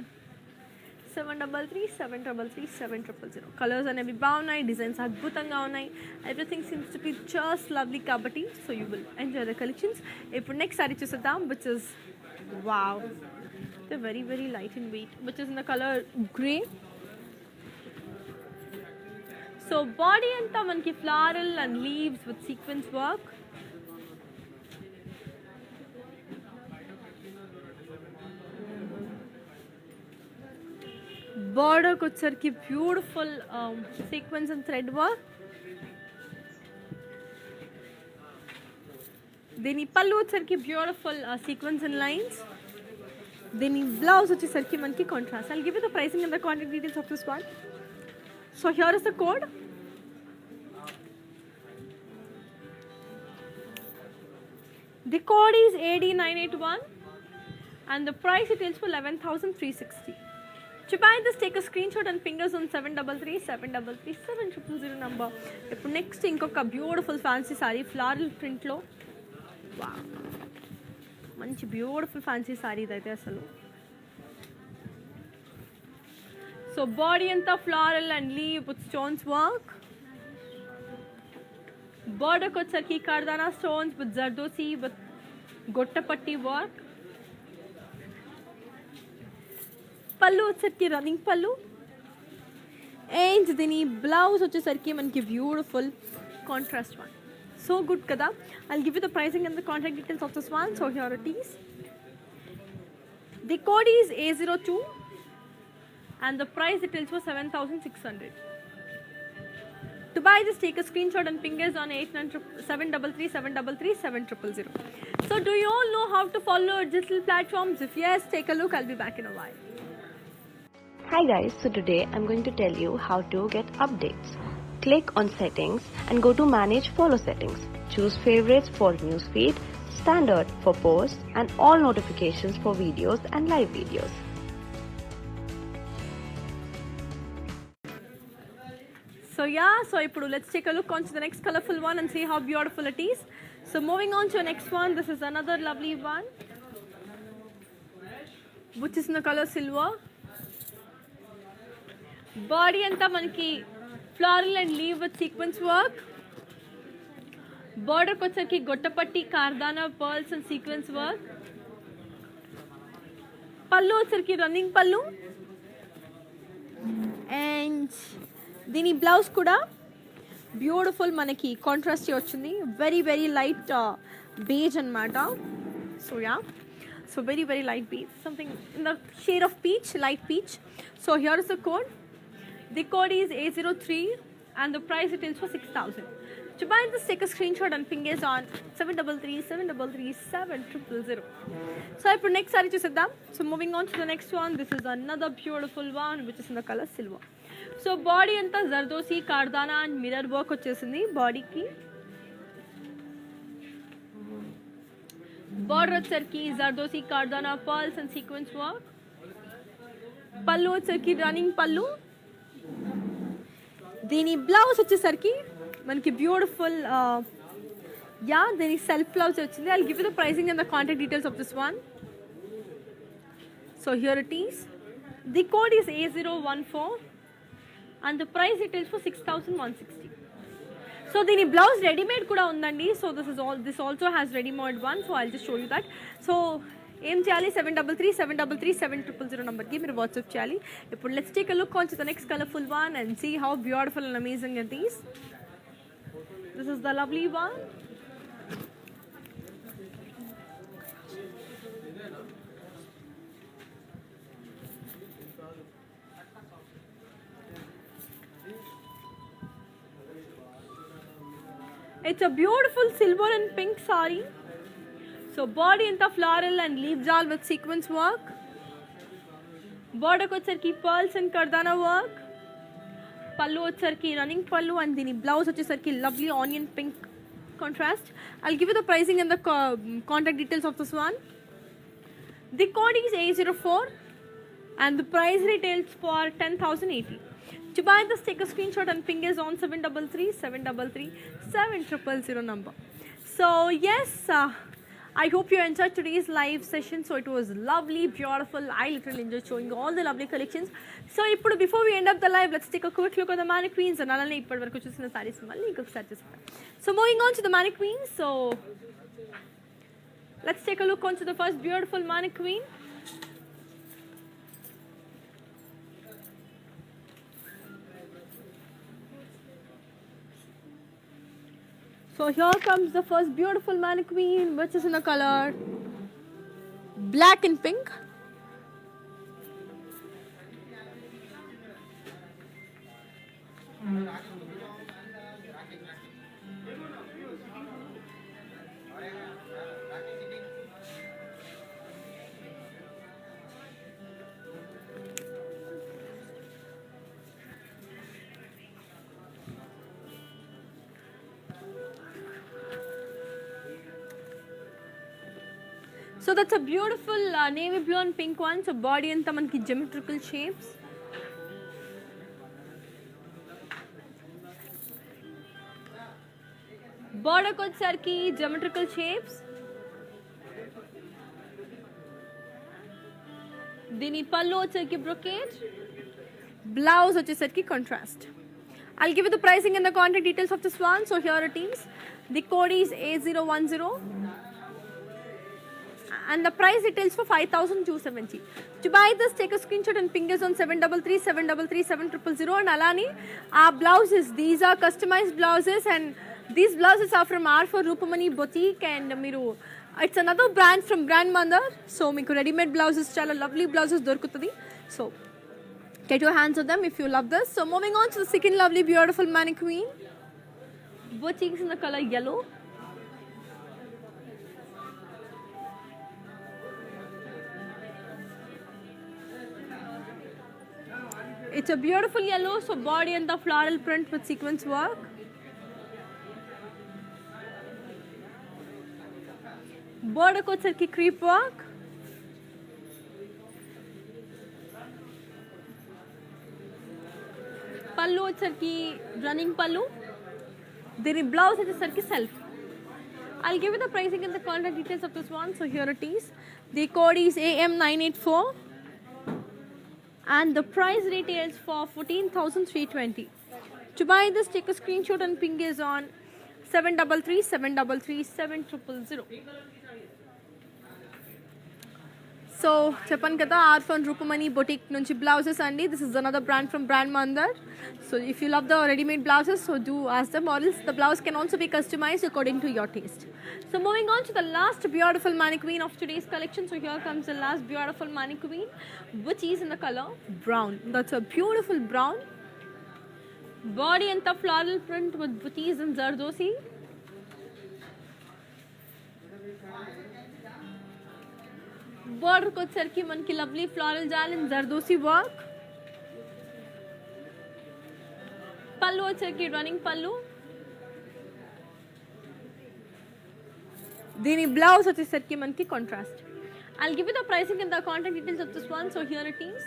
733-733-7000. Colors are every బాగున్నాయి, designs అద్భుతంగా ఉన్నాయి. Everything seems to be just lovely కాబట్టి so you will enjoy the collections. ఇప్పుడు next sorry చూసేద్దాం, which is wow. They're very very light in weight, which is in the color grey. So body anta manki floral and leaves with sequence work. Border kochesariki beautiful sequence and thread work. Deni pallu వచ్చేసరికి beautiful sequence and lines. Deni blouse వచ్చేసరికి మనకి contrast. I'll give you the pricing and the contact details of this one. So here is the code. The code is AD981 and the price it is for 11,360. To buy this, take a screenshot and pingers on 733-733-7000 number. ఇప్పుడు next ఇంకొక beautiful fancy sorry floral ప్రింట్లో. వా మంచి beautiful fancy sorry ఇదైతే అసలు. So body anta floral and leaf with stones work. Border kochesariki kardana stones with zardosi with gottapatti work. Pallu వచ్చేసరికి running పల్లు. And దీని బ్లౌజ్ వచ్చేసరికి మనకి beautiful contrast one. So good కదా. I'll give you the pricing and the contact details of this one. So here it is. The code is A02 and the price it is for 7,600. To buy this, take a screenshot and pingers on 733-733-7000. So do you all know how to follow our digital platforms? If yes, take a look. I'll be back in a while. Hi guys, so today I'm going to tell you how to get updates. Click on settings and go to manage follow settings. Choose favorites for newsfeed, standard for posts and all notifications for videos and live videos. So yeah, so ఇప్పుడు let's take a look onto the next colorful one and see how beautiful it is. So moving on to the next one, this is another lovely one, which is in the color silver. Body anta manki floral and leaf with sequence work. Border kochesariki gottapatti, kardana, pearls and sequence work. Pallu వచ్చేసరికి running పల్లు. And దీని blouse కూడా beautiful మనకి contrast వచ్చింది. Very very light beige అన్నమాట. So yeah, so very very light beige, something in the shade of peach, light peach. So here is the code. The code is A03 and the price it is for 6,000. To buy this, take a screenshot and ping us on 733-733-7000. So ఇప్పుడు next sorry చూసేద్దాం. So moving on to the next one, this is another beautiful one which is in the colour silver. So body అంతా zardozi, కార్దానా and mirror work వచ్చేసింది బాడీకి. Border వచ్చేసరికి zardozi, కార్దానా, pearls and sequence work. పళ్ళు వచ్చేసరికి running పళ్ళు. దీని blouse వచ్చేసరికి మనకి బ్యూటిఫుల్ యా దీనికి సెల్ఫ్ బ్లౌజ్ వచ్చింది. I'll give you the pricing and the contact details of this one. So here it is. The code is A014 and the price it is for 6,160. So దీని blouse readymade కూడా ఉందండి. So this also has ready-made one. So I'll just show you that. So ఏం చేయాలి, 733-733-7000 నెంబర్కి మీరు WhatsApp చేయాలి. ఇప్పుడు let's take a look on to the next colourful one and see how beautiful and amazing it is. This is the lovely one. It's a beautiful silver and pink saree. So body anta floral and leaf jal with sequence work. Border kochesariki pearls and kardana work. pallu వచ్చేసరికి running pallu and దీని blouse వచ్చేసరికి lovely onion pink contrast. I'll give you the pricing and the contact details of this one. The code is 804 and the price retails for 10,080. To buy this, take a screenshot and ping us on 733-733-7000 number. So yes, I hope you enjoyed today's live session. So it was lovely, beautiful. I literally enjoyed showing you all the lovely collections. So ఇప్పుడు before we end up the live, let's take a quick look at the mannequins and అలానే ఇప్పటి వరకు చూసిన sarees మళ్ళీ ఇంకొకసారి చూస్తాం. So moving on to the mannequins. So let's take a look onto the first beautiful mannequin. So here comes the first beautiful mannequin, which is in the color black and pink. So that's a beautiful navy blue and pink one. So body anta manaki geometrical shapes. Border వచ్చేసరికి geometrical shapes. దీని పళ్ళు వచ్చేసరికి brocade. Blouse వచ్చేసరికి contrast. I'll give you the pricing and the contact details of this one. So here it is. The code is A010. And the price details for 5,270. To buy this, take a screenshot and ping us on 733-733-7000 and alani our blouses, these are customized blouses and these blouses are from R for Rupamani Boutique and miru it's another brand from Brand Mother. So meeku ready made blouses chala lovely blouses dorukutadi. So get your hands on them if you love this. So moving on to the second lovely beautiful mannequin. Boutiques in the color yellow. It's a beautiful yellow, so body and the floral print with sequence work. Border ko వచ్చేసరికి creep work. పళ్ళు వచ్చేసరికి running పళ్ళు. దీని blouse వచ్చేసరికి self. I'll give you the pricing and the contact details of this one. So here it is. The code is AM984. And the price retails for 14,320. To buy this, take a screenshot and ping us on 733-733-7000. So చెప్పాను కదా R for Rupamani Boutique నుంచి blouses అండి. This is another brand from Brand Mother. So if you love the ready-made blouses, so do ask them, or else the blouse can also be customized according to your taste. So moving on to the last beautiful mannequin of today's collection. So here comes the last beautiful mannequin, which is in the color brown. That's a beautiful brown. Body and the floral print with booties and zardosi. Border ko వచ్చేసరికి మనకి lovely floral jal and zardosi work. పళ్ళు వచ్చేసరికి running పళ్ళు. దీని blouse వచ్చేసరికి మనకి contrast. I'll give you the pricing and the contact details of this one. So here it is.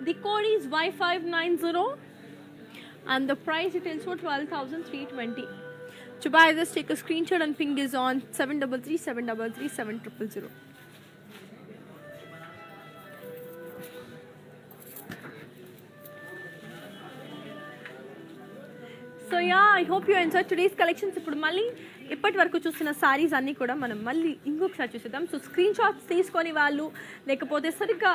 The code is Y590 and the price details for 12,320. To buy this, take a screenshot and ping us on 733-733-7000. So yeah, I hope you enjoyed today's collections. ఇప్పుడు మళ్ళీ ఇప్పటి వరకు చూసిన సారీస్ అన్నీ కూడా మనం మళ్ళీ ఇంకొకసారి చూసేద్దాం. సో స్క్రీన్ షాట్స్ తీసుకొని వాళ్ళు లేకపోతే సరిగ్గా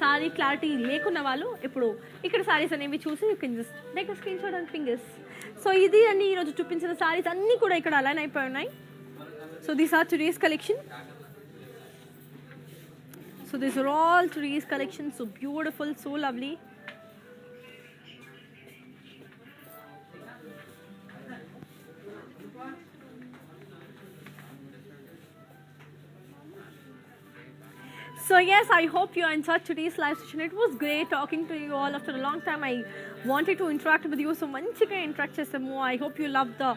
సారీ క్లారిటీ లేకున్న వాళ్ళు ఇప్పుడు ఇక్కడ సారీస్ అనేవి చూసి you can just take a screen shot and ping us. So ఇది అన్ని ఈరోజు చూపించిన సారీస్ అన్నీ కూడా ఇక్కడ అలైన్ అయిపోయి ఉన్నాయి. So these are today's collection. So these are all today's collection. So beautiful, so lovely. So yes, I hope you enjoyed today's live session. It was great talking to you all. After a long time, I wanted to interact with you. So manchiga interact chesamu. I hope you love the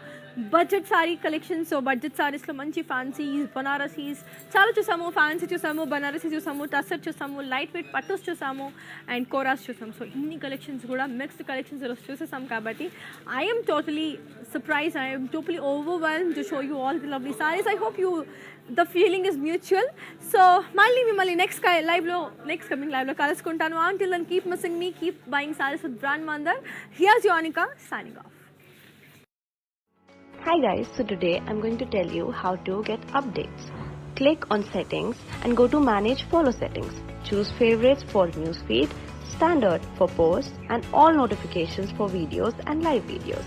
budget saree collection. So budget sarees lo manchi fancies, banarasis, chaala chusamu, fancy chusamu, banarasi chusamu, tussar chusamu, lightweight pattus chusamu, and koras chusamu. So inni collections kuda mixed collections lo chusesam kabatti I am totally surprised. I am totally overwhelmed to show you all the lovely sarees. I hope the feeling is mutual. So mali next coming live lo kalusukuntanu. Until then, keep missing me, keep buying sarees with Brand Mandar. Here's Yonika signing off. Hi guys, so today I'm going to tell you how to get updates. Click on settings and go to manage follow settings. Choose favorites for newsfeed, standard for posts, and all notifications for videos and live videos.